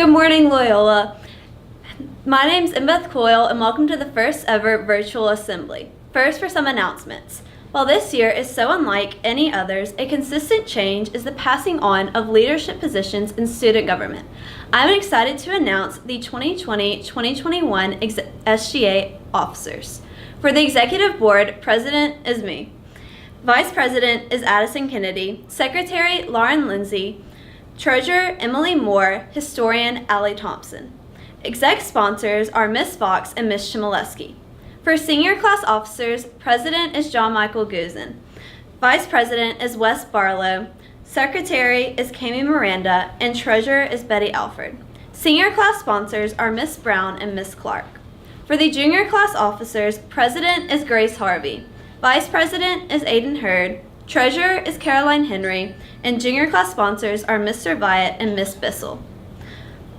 Good morning, Loyola. My name's Embeth Coyle, and welcome to the first ever virtual assembly. First, for some announcements. While this year is so unlike any others, a consistent change is the passing on of leadership positions in student government. I'm excited to announce the 2020-2021 SGA officers. For the Executive Board, President is me. Vice President is Addison Kennedy, Secretary Lauren Lindsay, Treasurer Emily Moore, Historian Allie Thompson. Exec sponsors are Miss Fox and Miss Chmielewski. For senior class officers, President is John Michael Guzin. Vice President is WES Barlow. Secretary is Kami Miranda, and Treasurer is Betty Alford. Senior class sponsors are Miss Brown and Miss Clark. For the junior class officers, President is Grace Harvey. Vice President is Aiden Hurd. Treasurer is Caroline Henry, and junior class sponsors are Mr. Vyatt and Miss Bissell.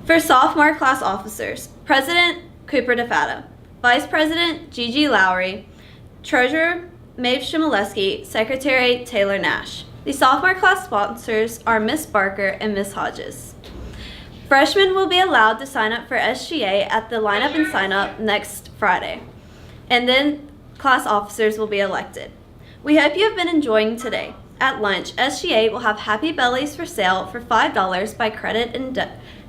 For sophomore class officers, President Cooper DeFatta, Vice President Gigi Lowry, Treasurer Maeve Chmielewski, Secretary Taylor Nash. The sophomore class sponsors are Miss Barker and Miss Hodges. Freshmen will be allowed to sign up for SGA at the lineup and sign up next Friday, and then class officers will be elected. We hope you have been enjoying today. At lunch, SGA will have Happy Bellies for sale for $5 by credit and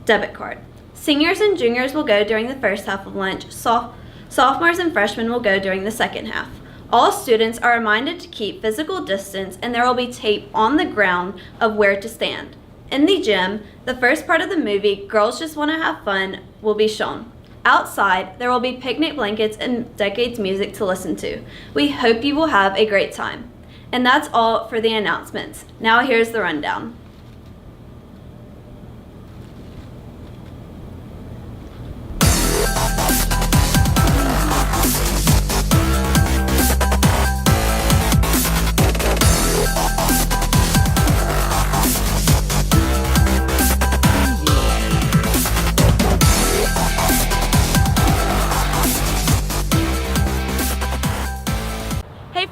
debit card. Seniors and juniors will go during the first half of lunch. Sophomores and freshmen will go during the second half. All students are reminded to keep physical distance, and there will be tape on the ground of where to stand. In the gym, the first part of the movie, Girls Just Want to Have Fun, will be shown. Outside, there will be picnic blankets and Decades music to listen to. We hope you will have a great time. And that's all for the announcements. Now here's the rundown.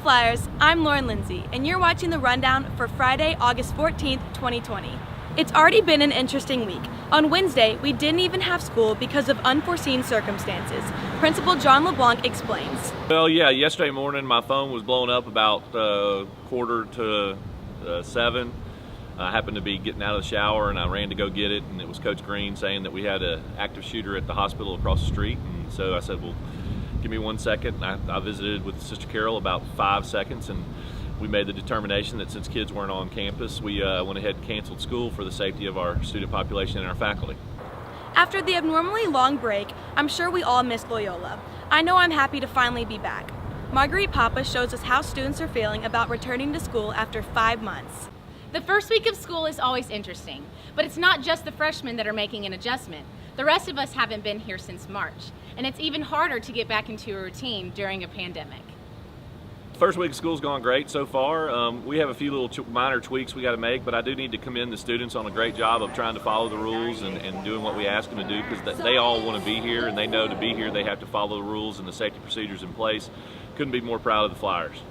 Flyers, I'm Lauren Lindsay, and you're watching the rundown for Friday, August 14th, 2020. It's already been an interesting week. On Wednesday, we didn't even have school because of unforeseen circumstances. Principal John LeBlanc explains. Well, yeah, yesterday morning my phone was blown up about 6:45. I happened to be getting out of the shower and I ran to go get it, and it was Coach Green saying that we had an active shooter at the hospital across the street. And so I said, well, give me 1 second. I visited with Sister Carroll about 5 seconds, and we made the determination that since kids weren't on campus, we went ahead and canceled school for the safety of our student population and our faculty. After the abnormally long break, I'm sure we all missed Loyola. I know I'm happy to finally be back. Marguerite Papa shows us how students are feeling about returning to school after 5 months. The first week of school is always interesting, but it's not just the freshmen that are making an adjustment. The rest of us haven't been here since March, and it's even harder to get back into a routine during a pandemic. First week of school's gone great so far. We have a few little minor tweaks we got to make, but I do need to commend the students on a great job of trying to follow the rules and doing what we ask them to do, because they all want to be here, and they know to be here they have to follow the rules and the safety procedures in place. Couldn't be more proud of the Flyers.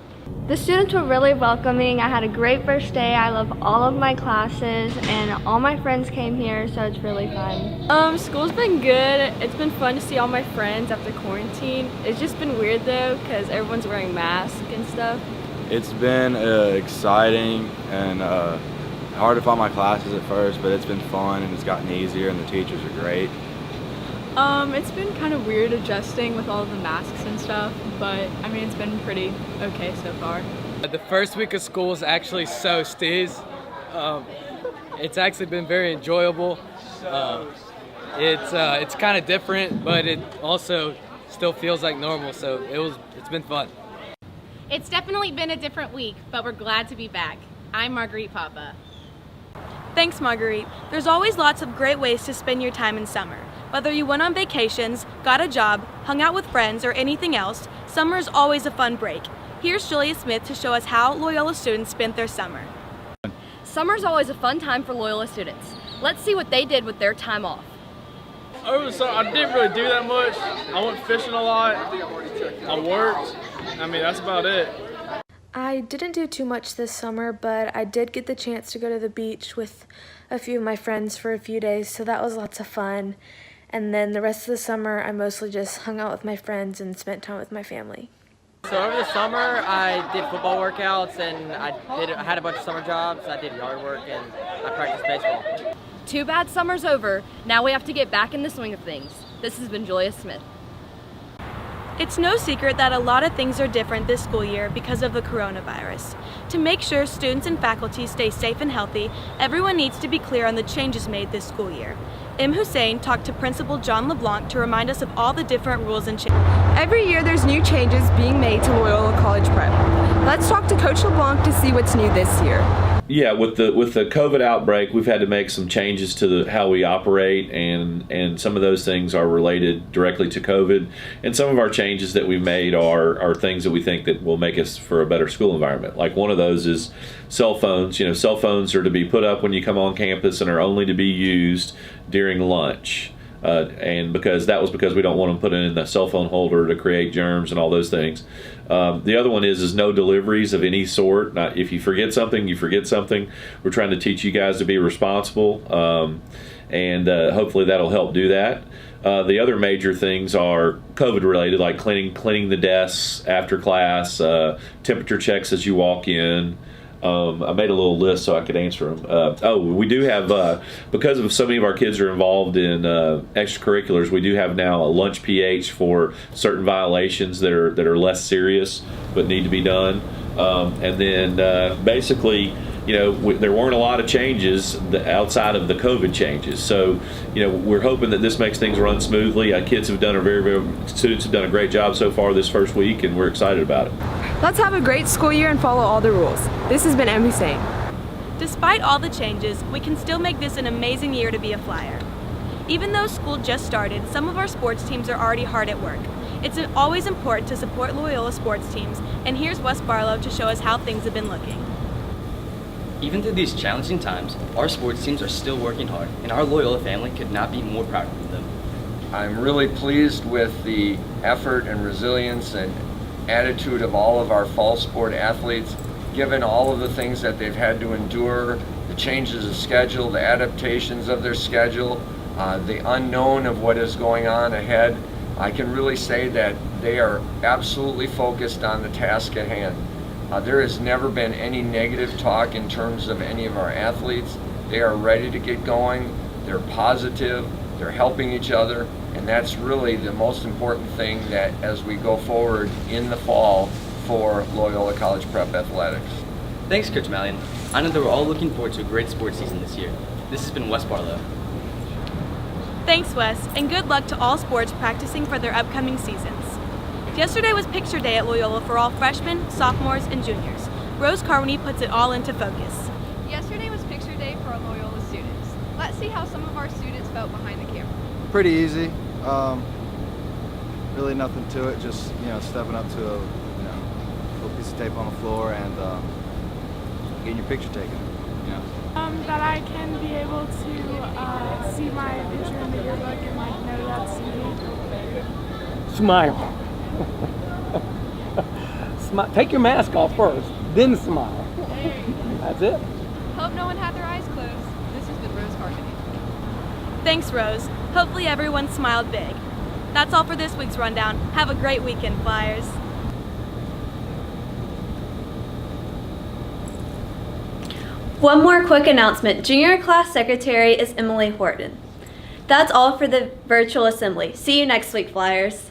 The students were really welcoming. I had a great first day. I love all of my classes, and all my friends came here, so it's really fun. School's been good. It's been fun to see all my friends after quarantine. It's just been weird though, because everyone's wearing masks and stuff. It's been exciting and hard to find my classes at first, but it's been fun and it's gotten easier, and the teachers are great. It's been kind of weird adjusting with all of the masks and stuff, but I mean, it's been pretty okay so far. The first week of school is actually so steez. It's actually been very enjoyable. It's kind of different, but it also still feels like normal, so it's been fun. It's definitely been a different week, but we're glad to be back. I'm Marguerite Papa. Thanks, Marguerite. There's always lots of great ways to spend your time in summer. Whether you went on vacations, got a job, hung out with friends, or anything else, summer is always a fun break. Here's Julia Smith to show us how Loyola students spent their summer. Summer's always a fun time for Loyola students. Let's see what they did with their time off. Over the summer, I didn't really do that much. I went fishing a lot. I worked. I mean, that's about it. I didn't do too much this summer, but I did get the chance to go to the beach with a few of my friends for a few days, so that was lots of fun. And then the rest of the summer, I mostly just hung out with my friends and spent time with my family. So over the summer, I did football workouts, and I had a bunch of summer jobs. I did yard work, and I practiced baseball. Too bad summer's over. Now we have to get back in the swing of things. This has been Julia Smith. It's no secret that a lot of things are different this school year because of the coronavirus. To make sure students and faculty stay safe and healthy, everyone needs to be clear on the changes made this school year. M. Hussein talked to Principal John LeBlanc to remind us of all the different rules and changes. Every year there's new changes being made to Loyola College Prep. Let's talk to Coach LeBlanc to see what's new this year. Yeah, with the COVID outbreak, we've had to make some changes to how we operate, and some of those things are related directly to COVID. And some of our changes that we've made are things that we think that will make us for a better school environment. Like one of those is cell phones. You know, cell phones are to be put up when you come on campus and are only to be used during lunch. And because we don't want them put in the cell phone holder to create germs and all those things. The other one is no deliveries of any sort. If you forget something, you forget something. We're trying to teach you guys to be responsible, and hopefully that'll help do that. The other major things are COVID related, like cleaning the desks after class, temperature checks as you walk in. I made a little list so I could answer them. We do have, because of so many of our kids are involved in extracurriculars, we do have now a lunch pH for certain violations that are less serious but need to be done. And then basically, you know, there weren't a lot of changes outside of the COVID changes. So, you know, we're hoping that this makes things run smoothly. Kids have done students have done a great job so far this first week, and we're excited about it. Let's have a great school year and follow all the rules. This has been M. Hussein. Despite all the changes, we can still make this an amazing year to be a Flyer. Even though school just started, some of our sports teams are already hard at work. It's always important to support Loyola sports teams, and here's Wes Barlow to show us how things have been looking. Even through these challenging times, our sports teams are still working hard, and our Loyola family could not be more proud of them. I'm really pleased with the effort and resilience and attitude of all of our fall sport athletes, given all of the things that they've had to endure, the changes of schedule, the adaptations of their schedule, the unknown of what is going on ahead. I can really say that they are absolutely focused on the task at hand. There has never been any negative talk in terms of any of our athletes. They are ready to get going, they're positive, they're helping each other, and that's really the most important thing that as we go forward in the fall for Loyola College Prep Athletics. Thanks, Coach Mallion. I know that we're all looking forward to a great sports season this year. This has been Wes Barlow. Thanks, Wes, and good luck to all sports practicing for their upcoming seasons. Yesterday was picture day at Loyola for all freshmen, sophomores, and juniors. Rose Carmody puts it all into focus. Yesterday was picture day for our Loyola students. Let's see how some of our students felt behind the camera. Pretty easy. Really nothing to it. Just stepping up to a little piece of tape on the floor and getting your picture taken. That I can be able to see my picture in the yearbook and know that's me. Smile. Take your mask off first, then smile. That's it. Hope no one had their eyes closed. This has been Rose Carmody. Thanks, Rose. Hopefully everyone smiled big. That's all for this week's Rundown. Have a great weekend, Flyers. One more quick announcement. Junior class secretary is Emily Horton. That's all for the virtual assembly. See you next week, Flyers.